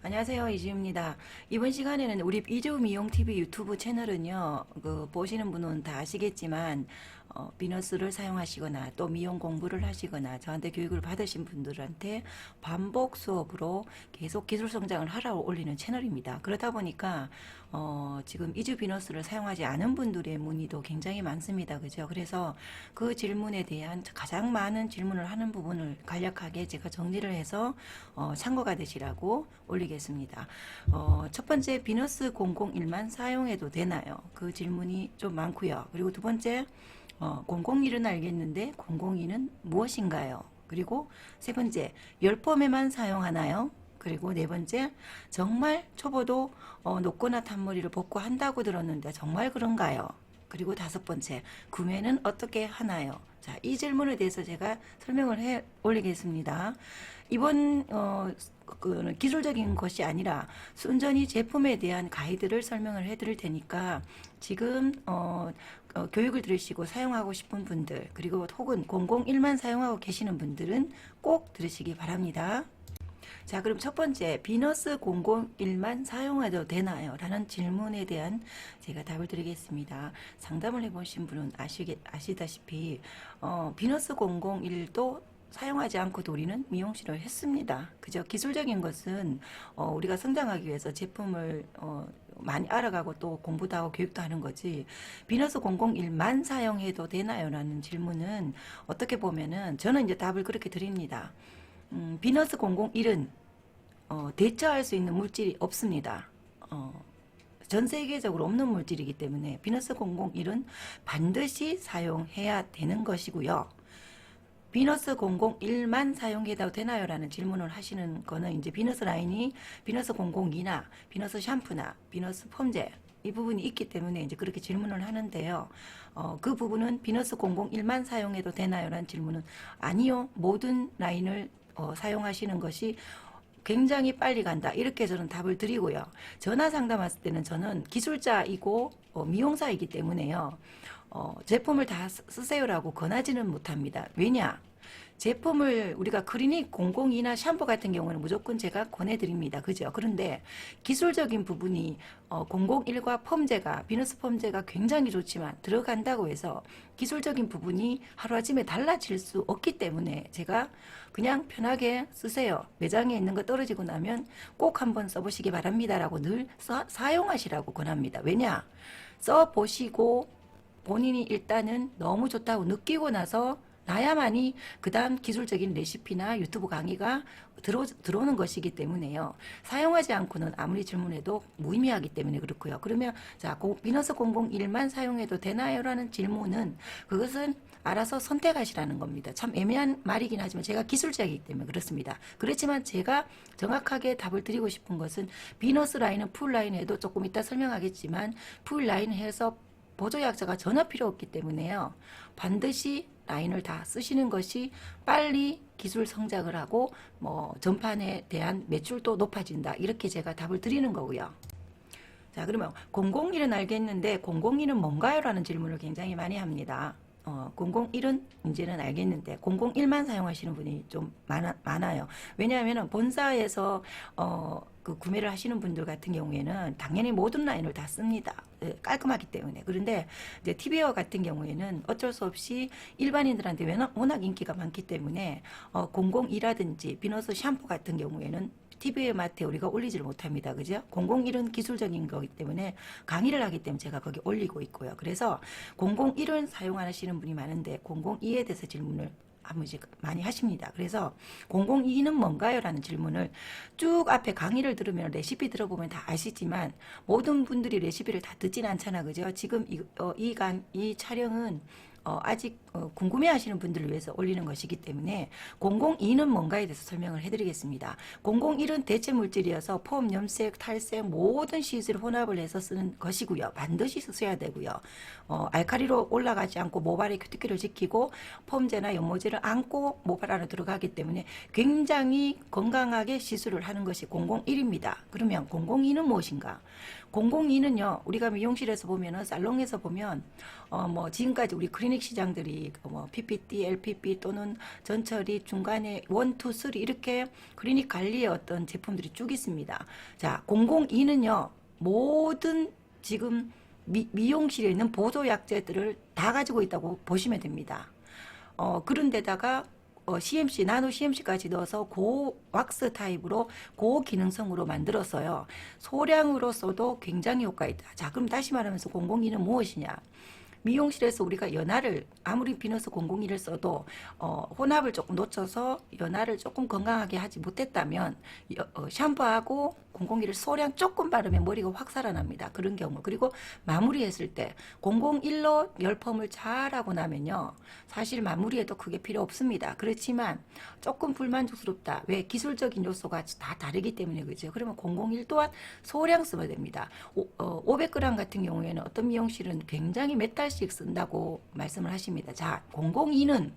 안녕하세요, 이지우입니다. 이번 시간에는 우리 이지우 미용TV 유튜브 채널은요, 보시는 분은 다 아시겠지만, 비너스를 사용하시거나 또 미용 공부를 하시거나 저한테 교육을 받으신 분들한테 반복 수업으로 계속 기술 성장을 하라고 올리는 채널입니다. 그러다 보니까, 지금 이주 비너스를 사용하지 않은 분들의 문의도 굉장히 많습니다. 그죠? 그래서 그 질문에 대한 가장 많은 질문을 하는 부분을 간략하게 제가 정리를 해서, 참고가 되시라고 올리겠습니다. 첫 번째, 비너스 001만 사용해도 되나요? 그 질문이 좀 많고요. 그리고 두 번째, 001은 알겠는데 002는 무엇인가요? 그리고 세 번째, 열펌에만 사용하나요? 그리고 네 번째, 정말 초보도 높거나 탄머리를 복구한다고 들었는데 정말 그런가요? 그리고 다섯 번째, 구매는 어떻게 하나요? 자, 이 질문에 대해서 제가 설명을 해 올리겠습니다. 이번 그 기술적인 것이 아니라 순전히 제품에 대한 가이드를 설명을 해 드릴 테니까 지금 교육을 들으시고 사용하고 싶은 분들, 그리고 혹은 001만 사용하고 계시는 분들은 꼭 들으시기 바랍니다. 자, 그럼 첫 번째, 비너스 001만 사용해도 되나요? 라는 질문에 대한 제가 답을 드리겠습니다. 상담을 해보신 분은 아시다시피, 비너스 001도 사용하지 않고도 우리는 미용실을 했습니다. 그죠? 기술적인 것은, 우리가 성장하기 위해서 제품을, 많이 알아가고 또 공부도 하고 교육도 하는 거지. 비너스 001만 사용해도 되나요? 라는 질문은 어떻게 보면은 저는 이제 답을 그렇게 드립니다. 비너스 001은 대처할 수 있는 물질이 없습니다. 전 세계적으로 없는 물질이기 때문에 비너스 001은 반드시 사용해야 되는 것이고요. 비너스 001만 사용해도 되나요? 라는 질문을 하시는 거는 이제 비너스 라인이 비너스 002나 비너스 샴푸나 비너스 폼제 이 부분이 있기 때문에 이제 그렇게 질문을 하는데요. 그 부분은 비너스 001만 사용해도 되나요? 라는 질문은 아니요. 모든 라인을 사용하시는 것이 굉장히 빨리 간다. 이렇게 저는 답을 드리고요. 전화 상담했을 때는 저는 기술자이고 미용사이기 때문에요. 제품을 다 쓰세요라고 권하지는 못합니다. 왜냐? 제품을 우리가 클리닉 002나 샴푸 같은 경우는 무조건 제가 권해드립니다. 그죠? 그런데 기술적인 부분이 001과 펌제가 비너스 펌제가 굉장히 좋지만 들어간다고 해서 기술적인 부분이 하루아침에 달라질 수 없기 때문에 제가 그냥 편하게 쓰세요. 매장에 있는 거 떨어지고 나면 꼭 한번 써보시기 바랍니다라고 늘 사용하시라고 권합니다. 왜냐? 써보시고 본인이 일단은 너무 좋다고 느끼고 나서 나야만이 그 다음 기술적인 레시피나 유튜브 강의가 들어오는 것이기 때문에요. 사용하지 않고는 아무리 질문해도 무의미하기 때문에 그렇고요. 그러면 자, 비너스 001만 사용해도 되나요? 라는 질문은 그것은 알아서 선택하시라는 겁니다. 참 애매한 말이긴 하지만 제가 기술자이기 때문에 그렇습니다. 그렇지만 제가 정확하게 답을 드리고 싶은 것은 비너스 라인은 풀 라인 해도 조금 이따 설명하겠지만 풀 라인 해서 보조약자가 전혀 필요 없기 때문에요. 반드시 라인을 다 쓰시는 것이 빨리 기술 성장을 하고 전판에 대한 매출도 높아진다. 이렇게 제가 답을 드리는 거고요. 자, 그러면 001은 알겠는데 002는 뭔가요? 라는 질문을 굉장히 많이 합니다. 001은 이제는 알겠는데 001만 사용하시는 분이 좀 많아요. 왜냐하면 본사에서 그 구매를 하시는 분들 같은 경우에는 당연히 모든 라인을 다 씁니다. 깔끔하기 때문에. 그런데 이제 TV웨어 같은 경우에는 어쩔 수 없이 일반인들한테 워낙 인기가 많기 때문에 002라든지 비너스 샴푸 같은 경우에는 TV의 마트에 우리가 올리지를 못합니다. 그죠? 001은 기술적인 거기 때문에 강의를 하기 때문에 제가 거기 올리고 있고요. 그래서 001은 사용하시는 분이 많은데 002에 대해서 질문을 한 번씩 많이 하십니다. 그래서 002는 뭔가요? 라는 질문을 쭉 앞에 강의를 들으면 레시피 들어보면 다 아시지만 모든 분들이 레시피를 다 듣진 않잖아. 그죠? 지금 이 촬영은 아직 궁금해 하시는 분들을 위해서 올리는 것이기 때문에 002는 뭔가에 대해서 설명을 해드리겠습니다. 001은 대체 물질이어서 폼, 염색, 탈색 모든 시술 혼합을 해서 쓰는 것이고요. 반드시 쓰셔야 되고요. 알카리로 올라가지 않고 모발의 큐티클을 지키고 폼제나 연모제를 안고 모발 안으로 들어가기 때문에 굉장히 건강하게 시술을 하는 것이 001입니다. 그러면 002는 무엇인가? 002는요, 우리가 미용실에서 보면은, 살롱에서 보면, 지금까지 우리 클리닉 클리닉 시장들이 뭐 PPT, LPP 또는 전처리 중간에 1, 2, 3 이렇게 클리닉 관리의 어떤 제품들이 쭉 있습니다. 자, 002는요. 모든 지금 미용실에 있는 보조약제들을 다 가지고 있다고 보시면 됩니다. 그런데다가 CMC, 나노 CMC까지 넣어서 고 왁스 타입으로 고 기능성으로 만들었어요. 소량으로 써도 굉장히 효과 있다. 자, 그럼 다시 말하면서 002는 무엇이냐? 미용실에서 우리가 연화를 아무리 비너스 002를 써도 혼합을 조금 놓쳐서 연화를 조금 건강하게 하지 못했다면 샴푸하고 002를 소량 조금 바르면 머리가 확 살아납니다. 그런 경우. 그리고 마무리했을 때 001로 열펌을 잘하고 나면요. 사실 마무리에도 크게 필요 없습니다. 그렇지만 조금 불만족스럽다. 왜? 기술적인 요소가 다 다르기 때문에 그죠. 그러면 001 또한 소량 쓰면 됩니다. 500g 같은 경우에는 어떤 미용실은 굉장히 몇 달씩 쓴다고 말씀을 하십니다. 자, 002는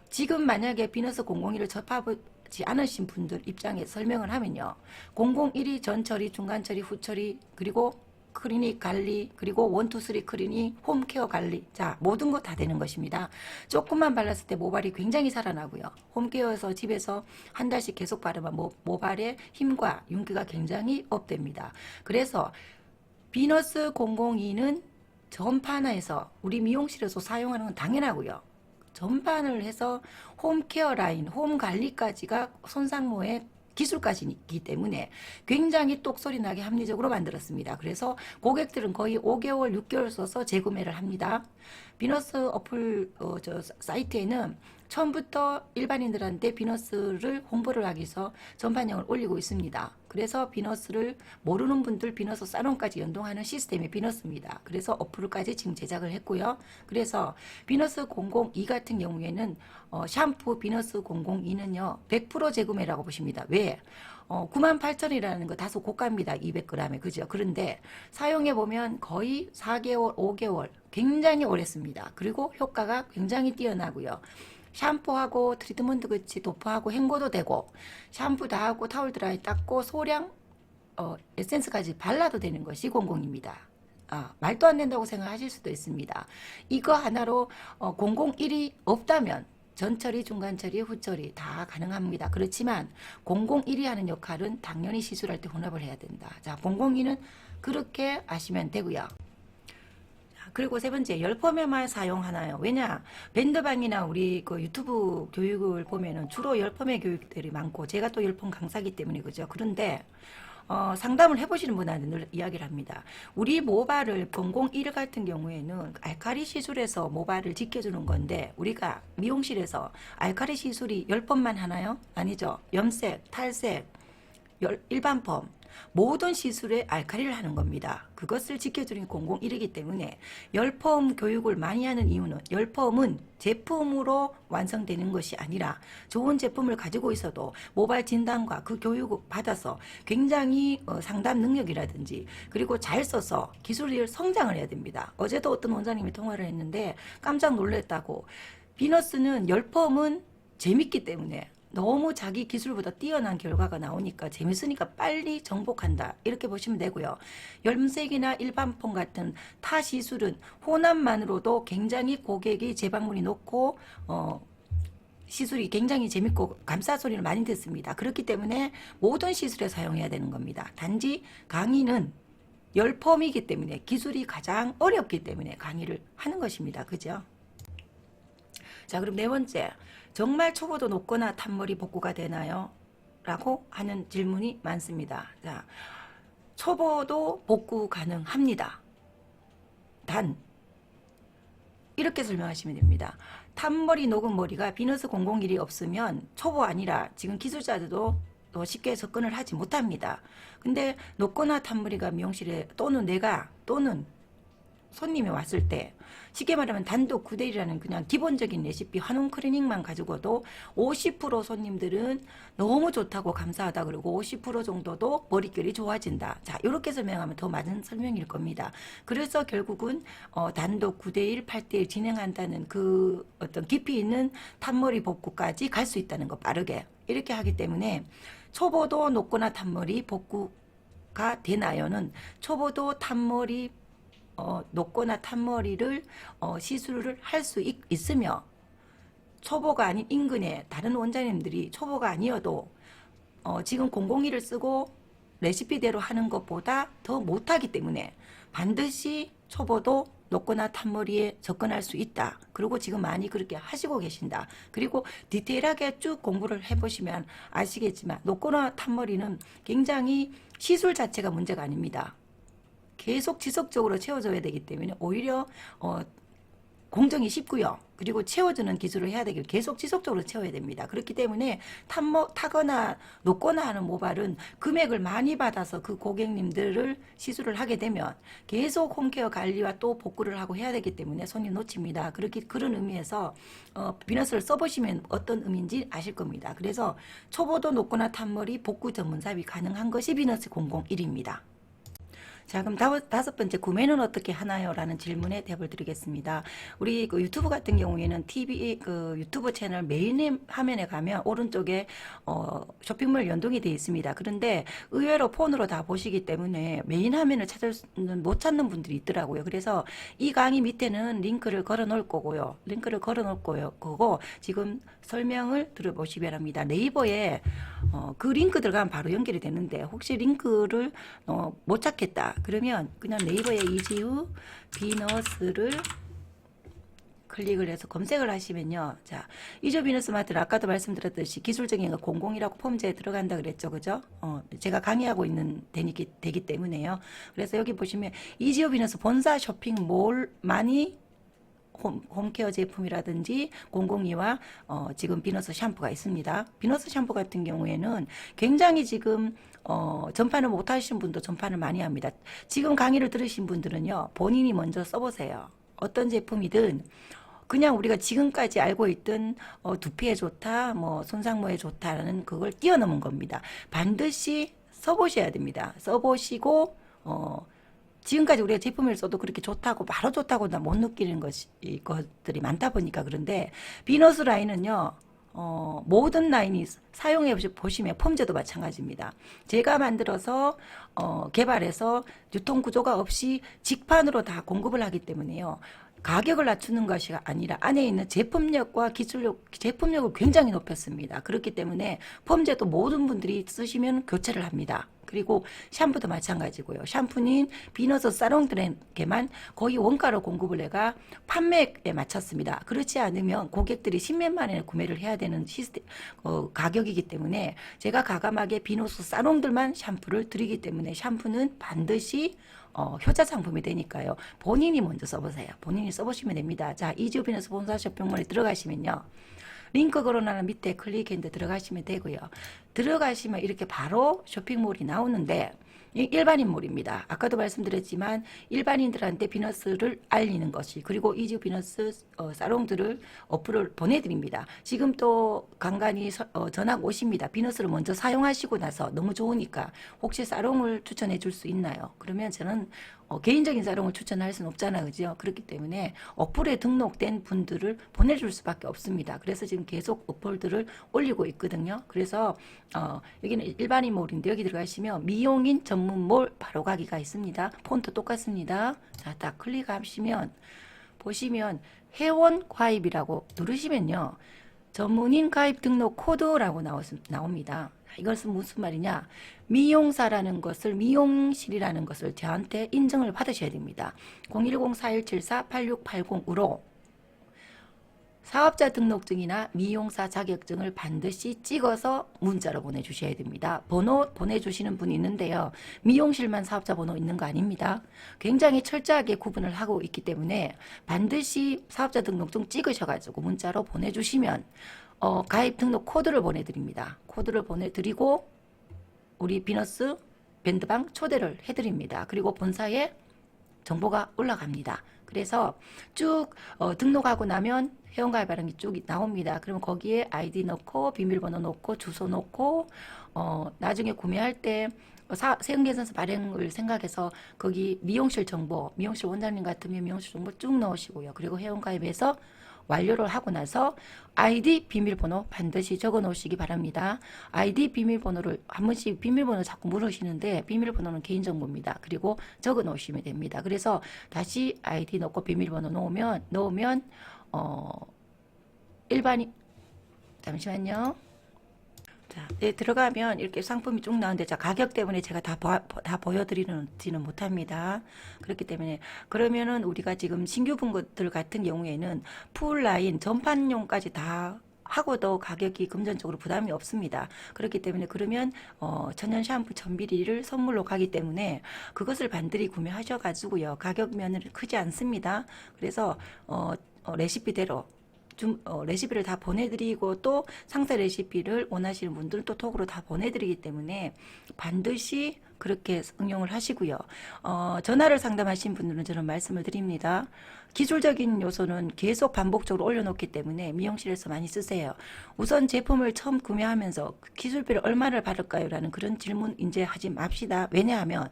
지금 만약에 비너스 001을 접하지 않으신 분들 입장에 설명을 하면요. 001이 전처리, 중간처리, 후처리, 그리고 클리닉 관리, 그리고 1, 2, 3 클리닉, 홈케어 관리. 자, 모든 거 다 되는 것입니다. 조금만 발랐을 때 모발이 굉장히 살아나고요. 홈케어에서 집에서 한 달씩 계속 바르면 모발의 힘과 윤기가 굉장히 업됩니다. 그래서 비너스 002는 전판에서 우리 미용실에서 사용하는 건 당연하고요. 전반을 해서 홈케어 라인, 홈 관리까지가 손상모의 기술까지이기 때문에 굉장히 똑소리 나게 합리적으로 만들었습니다. 그래서 고객들은 거의 5개월, 6개월 써서 재구매를 합니다. 비너스 어플 사이트에는 처음부터 일반인들한테 비너스를 홍보를 하기 위해서 전판형을 올리고 있습니다. 그래서 비너스를 모르는 분들 비너스 사론까지 연동하는 시스템이 비너스입니다. 그래서 어플까지 지금 제작을 했고요. 그래서 비너스 002 같은 경우에는 샴푸 비너스 002는요 100% 재구매라고 보십니다. 왜? 98,000원이라는 거 다소 고가입니다. 200g에. 그죠? 그런데 사용해보면 거의 4개월, 5개월 굉장히 오래 씁니다. 그리고 효과가 굉장히 뛰어나고요. 샴푸하고 트리트먼트 같이 도포하고 헹궈도 되고 샴푸 다 하고 타월 드라이 닦고 소량 에센스까지 발라도 되는 것이 002입니다. 말도 안 된다고 생각하실 수도 있습니다. 이거 하나로 001이 없다면 전처리, 중간처리, 후처리 다 가능합니다. 그렇지만 001이 하는 역할은 당연히 시술할 때 혼합을 해야 된다. 자, 002는 그렇게 아시면 되고요. 그리고 세 번째, 열펌에만 사용하나요? 왜냐? 밴드방이나 우리 그 유튜브 교육을 보면은 주로 열펌의 교육들이 많고, 제가 또 열펌 강사기 때문에 그죠? 그런데, 상담을 해보시는 분한테 늘 이야기를 합니다. 우리 모발을 001 같은 경우에는 알칼리 시술에서 모발을 지켜주는 건데, 우리가 미용실에서 알칼리 시술이 열펌만 하나요? 아니죠. 염색, 탈색, 일반 펌, 모든 시술에 알칼리를 하는 겁니다. 그것을 지켜주는 001이기 때문에 열펌 교육을 많이 하는 이유는 열펌은 제품으로 완성되는 것이 아니라 좋은 제품을 가지고 있어도 모발 진단과 그 교육을 받아서 굉장히 상담 능력이라든지 그리고 잘 써서 기술을 성장을 해야 됩니다. 어제도 어떤 원장님이 통화를 했는데 깜짝 놀랐다고. 비너스는 열펌은 재밌기 때문에 너무 자기 기술보다 뛰어난 결과가 나오니까 재밌으니까 빨리 정복한다. 이렇게 보시면 되고요. 염색이나 일반 펌 같은 타 시술은 혼합만으로도 굉장히 고객이 재방문이 높고 시술이 굉장히 재밌고 감사 소리를 많이 듣습니다. 그렇기 때문에 모든 시술에 사용해야 되는 겁니다. 단지 강의는 열펌이기 때문에 기술이 가장 어렵기 때문에 강의를 하는 것입니다. 그죠? 자, 그럼 네 번째. 정말 초보도 높거나 탄머리 복구가 되나요? 라고 하는 질문이 많습니다. 자, 초보도 복구 가능합니다. 단, 이렇게 설명하시면 됩니다. 탄머리 녹은 머리가 비너스 001이 없으면 초보 아니라 지금 기술자들도 또 쉽게 접근을 하지 못합니다. 근데 녹거나 탄머리가 미용실에 또는 손님이 왔을 때 쉽게 말하면 단독 9대1이라는 그냥 기본적인 레시피 한온 클리닉만 가지고도 50% 손님들은 너무 좋다고 감사하다 그러고 50% 정도도 머릿결이 좋아진다. 자, 이렇게 설명하면 더 맞은 설명일 겁니다. 그래서 결국은 단독 9대1, 8대1 진행한다는 그 어떤 깊이 있는 탄머리 복구까지 갈 수 있다는 거 빠르게 이렇게 하기 때문에 초보도 녹거나 탄머리 복구가 되나요는 초보도 탄머리 높거나 탄머리를 시술을 할 수 있으며 초보가 아닌 인근에 다른 원장님들이 초보가 아니어도 지금 001을 쓰고 레시피대로 하는 것보다 더 못하기 때문에 반드시 초보도 높거나 탄머리에 접근할 수 있다. 그리고 지금 많이 그렇게 하시고 계신다. 그리고 디테일하게 쭉 공부를 해보시면 아시겠지만 높거나 탄머리는 굉장히 시술 자체가 문제가 아닙니다. 계속 지속적으로 채워줘야 되기 때문에 오히려 공정이 쉽고요. 그리고 채워주는 기술을 해야 되고 계속 지속적으로 채워야 됩니다. 그렇기 때문에 타거나 높거나 하는 모발은 금액을 많이 받아서 그 고객님들을 시술을 하게 되면 계속 홈케어 관리와 또 복구를 하고 해야 되기 때문에 손이 놓칩니다. 그런 의미에서 비너스를 써보시면 어떤 의미인지 아실 겁니다. 그래서 초보도 높거나 탄머리 복구 전문 삽입 가능한 것이 비너스 001입니다. 자, 그럼 다섯 번째, 구매는 어떻게 하나요? 라는 질문에 답을 드리겠습니다. 우리 그 유튜브 같은 경우에는 유튜브 채널 메인 화면에 가면 오른쪽에, 쇼핑몰 연동이 되어 있습니다. 그런데 의외로 폰으로 다 보시기 때문에 메인 화면을 못 찾는 분들이 있더라고요. 그래서 이 강의 밑에는 링크를 걸어 놓을 거고요. 그거 지금 설명을 들어보시기 바랍니다. 네이버에 그 링크 들어가면 바로 연결이 되는데 혹시 링크를 못 찾겠다. 그러면 그냥 네이버에 이지우 비너스를 클릭을 해서 검색을 하시면요. 자, 이지우 비너스 마트는 아까도 말씀드렸듯이 기술적인 거 00이라고 폼즈에 들어간다 그랬죠. 그죠? 제가 강의하고 있는 되기 때문에요. 그래서 여기 보시면 이지우 비너스 본사 쇼핑몰만이 홈케어 제품이라든지 002와 지금 비너스 샴푸가 있습니다. 비너스 샴푸 같은 경우에는 굉장히 지금 전파를 못 하시는 분도 전파를 많이 합니다. 지금 강의를 들으신 분들은요. 본인이 먼저 써보세요. 어떤 제품이든 그냥 우리가 지금까지 알고 있던 두피에 좋다, 뭐 손상모에 좋다라는 그걸 뛰어넘은 겁니다. 반드시 써보셔야 됩니다. 써보시고 지금까지 우리가 제품을 써도 그렇게 좋다고 바로 좋다고 못 느끼는 것들이 많다 보니까 그런데 비너스 라인은요. 모든 라인이 사용해 보시면 폼제도 마찬가지입니다. 제가 만들어서 개발해서 유통 구조가 없이 직판으로 다 공급을 하기 때문에요. 가격을 낮추는 것이 아니라 안에 있는 제품력과 제품력을 굉장히 높였습니다. 그렇기 때문에 폼제도 모든 분들이 쓰시면 교체를 합니다. 그리고 샴푸도 마찬가지고요. 샴푸는 비너스 사롱들에게만 거의 원가로 공급을 해가 판매에 마쳤습니다. 그렇지 않으면 고객들이 10몇 만 원에 구매를 해야 되는 가격이기 때문에 제가 가감하게 비너스 사롱들만 샴푸를 드리기 때문에 샴푸는 반드시 효자 상품이 되니까요. 본인이 먼저 써보세요. 본인이 써보시면 됩니다. 자, 이지우 비너스 본사 쇼핑몰에 들어가시면요. 링크 걸어놔는 밑에 클릭했는데 들어가시면 되고요. 들어가시면 이렇게 바로 쇼핑몰이 나오는데 일반인몰입니다. 아까도 말씀드렸지만 일반인들한테 비너스를 알리는 것이 그리고 이지우 비너스 사롱들을 어플을 보내드립니다. 지금 또 간간히 전화가 오십니다. 비너스를 먼저 사용하시고 나서 너무 좋으니까 혹시 사롱을 추천해 줄 수 있나요? 그러면 저는 개인적인 사롱을 추천할 수는 없잖아요. 그죠? 그렇기 때문에 어플에 등록된 분들을 보내줄 수밖에 없습니다. 그래서 지금 계속 어플들을 올리고 있거든요. 그래서 여기는 일반인 몰인데 여기 들어가시면 미용인 전문몰 바로 가기가 있습니다. 폰트 똑같습니다. 자, 딱 클릭하시면 보시면 회원 가입이라고 누르시면요. 전문인 가입 등록 코드라고 나옵니다. 이것은 무슨 말이냐? 미용사라는 것을, 미용실이라는 것을 저한테 인증을 받으셔야 됩니다. 010-4174-8680으로 사업자 등록증이나 미용사 자격증을 반드시 찍어서 문자로 보내주셔야 됩니다. 번호 보내주시는 분이 있는데요. 미용실만 사업자 번호 있는 거 아닙니다. 굉장히 철저하게 구분을 하고 있기 때문에 반드시 사업자 등록증 찍으셔가지고 문자로 보내주시면 가입 등록 코드를 보내드립니다. 코드를 보내드리고 우리 비너스 밴드방 초대를 해드립니다. 그리고 본사에 정보가 올라갑니다. 그래서 쭉 등록하고 나면 회원가입하는 게 쭉 나옵니다. 그러면 거기에 아이디 넣고 비밀번호 넣고 주소 넣고 나중에 구매할 때 세금계산서 발행을 생각해서 거기 미용실 정보, 미용실 원장님 같으면 미용실 정보 쭉 넣으시고요. 그리고 회원가입해서 완료를 하고 나서 아이디 비밀번호 반드시 적어 놓으시기 바랍니다. 아이디 비밀번호를 한 번씩 비밀번호 자꾸 물으시는데 비밀번호는 개인정보입니다. 그리고 적어 놓으시면 됩니다. 그래서 다시 아이디 넣고 비밀번호 넣으면 일반인 잠시만요. 자, 네, 들어가면 이렇게 상품이 쭉 나오는데, 자, 가격 때문에 제가 다 보여드리지는 못합니다. 그렇기 때문에, 그러면은 우리가 지금 신규 분 것들 같은 경우에는 풀라인, 전판용까지 다 하고도 가격이 금전적으로 부담이 없습니다. 그렇기 때문에 그러면 천연 샴푸 1000ml를 선물로 가기 때문에 그것을 반드시 구매하셔가지고요. 가격 면은 크지 않습니다. 그래서 레시피대로 레시피를 다 보내드리고 또 상세 레시피를 원하시는 분들은 또 톡으로 다 보내드리기 때문에 반드시 그렇게 응용을 하시고요. 전화를 상담하신 분들은 저는 말씀을 드립니다. 기술적인 요소는 계속 반복적으로 올려놓기 때문에 미용실에서 많이 쓰세요. 우선 제품을 처음 구매하면서 기술비를 얼마를 받을까요? 라는 그런 질문 이제 하지 맙시다. 왜냐하면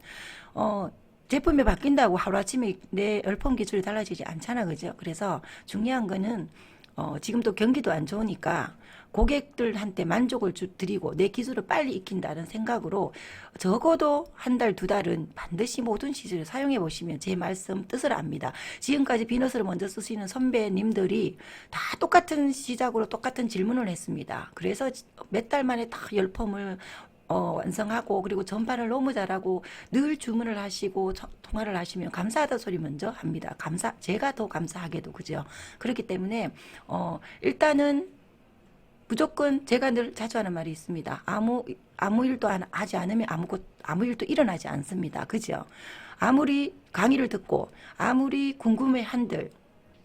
제품이 바뀐다고 하루아침에 내 열펌 기술이 달라지지 않잖아. 그죠? 그래서 중요한 거는 지금도 경기도 안 좋으니까 고객들한테 만족을 드리고 내 기술을 빨리 익힌다는 생각으로 적어도 한 달, 두 달은 반드시 모든 시술을 사용해 보시면 제 말씀 뜻을 압니다. 지금까지 비너스를 먼저 쓰시는 선배님들이 다 똑같은 시작으로 똑같은 질문을 했습니다. 그래서 몇 달 만에 다 열펌을 완성하고 그리고 전파를 너무 잘하고 늘 주문을 하시고 통화를 하시면 감사하다 소리 먼저 합니다. 제가 더 감사하게도 그죠. 그렇기 때문에 일단은 무조건 제가 늘 자주 하는 말이 있습니다. 아무 일도 하지 않으면 아무 일도 일어나지 않습니다. 그죠? 아무리 강의를 듣고 아무리 궁금해 한들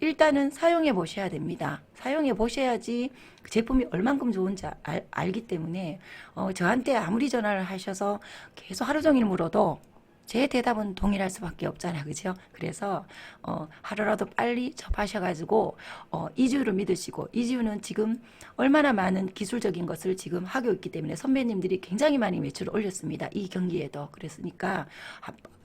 일단은 사용해 보셔야 됩니다. 사용해 보셔야지 제품이 얼만큼 좋은지 알기 때문에 저한테 아무리 전화를 하셔서 계속 하루 종일 물어도 제 대답은 동일할 수밖에 없잖아. 그죠? 그래서 하루라도 빨리 접하셔가지고 2주를 믿으시고 2주는 지금 얼마나 많은 기술적인 것을 지금 하고 있기 때문에 선배님들이 굉장히 많이 매출을 올렸습니다. 이 경기에도. 그랬으니까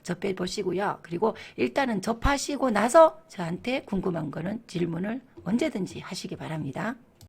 접해 보시고요. 그리고 일단은 접하시고 나서 저한테 궁금한 거는 질문을 언제든지 하시기 바랍니다.